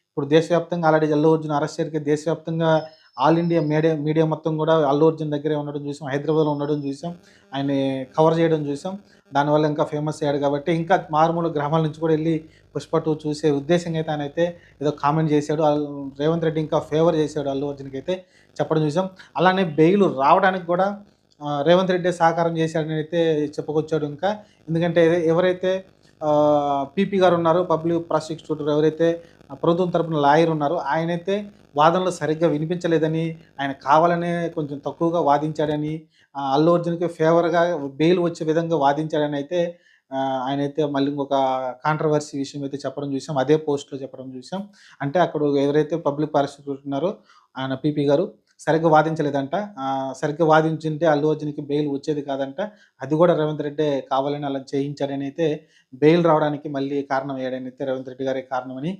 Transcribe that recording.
ఇప్పుడు దేశవ్యాప్తంగా already Allu Arjun arrest చేయడానికి దేశవ్యాప్తంగా ఆల్ ఇండియా మీడియా మొత్తం గూడా అల్లు అర్జున్ దగ్గరే ఉండడం చూసాం. హైదరాబాద్‌లో ఉండడం చూసాం. ఆయన్ని కవర్ చేయడం చూసాం. దానివల్ల ఇంకా ఫేమస్ అయ్యాడు కాబట్టి, ఇంకా మారుమూల గ్రామాల నుంచి కూడా ఎళ్లి 'పుష్ప 2' చూసే ఉద్దేశంగా అయితే ఆయనైతే ఏదో కామెంట్ చేసాడు. రేవంత్ రెడ్డి ఇంకా ఫేవర్ చేసాడు అల్లు అర్జున్‌కైతే చెప్పడం చూసాం. అలానే బెయిల్ రావడానికి కూడా రేవంత్ రెడ్డే సహకారం చేశాడని అయితే చెప్పుకొచ్చాడు ఇంకా. ఎందుకంటే ఎవరైతే పీపీ గారు ఉన్నారో పబ్లిక్ ప్రాసిక్యూటర్ ఎవరైతే ప్రభుత్వం తరపున లాయర్ ఉన్నారో ఆయనైతే వాదనలు సరిగ్గా వినిపించలేదని, ఆయన కావాలనే కొంచెం తక్కువగా వాదించాడని, అల్లు అర్జున్‌కి ఫేవర్‌గా బెయిల్ వచ్చే విధంగా వాదించాడని అయితే ఆయనైతే మళ్ళీ ఇంకొక కాంట్రోవర్సీ విషయం అయితే చెప్పడం చూసాం. అదే పోస్ట్‌లో చెప్పడం చూసాం. అంటే అక్కడ ఎవరైతే పబ్లిక్ ప్రాసిక్యూటర్ ఉన్నారో ఆయన పీపీ గారు సరిగ్గా వాదించలేదంట. సరిగ్గా వాదించుంటే అల్లు అర్జున్‌కి బెయిల్ వచ్చేది కాదంట. అది కూడా రేవంత్ రెడ్డే కావాలని అలా చేయించాడని అయితే బెయిల్ రావడానికి మళ్ళీ కారణమయ్యాడని అయితే రేవంత్ రెడ్డి గారే కారణమని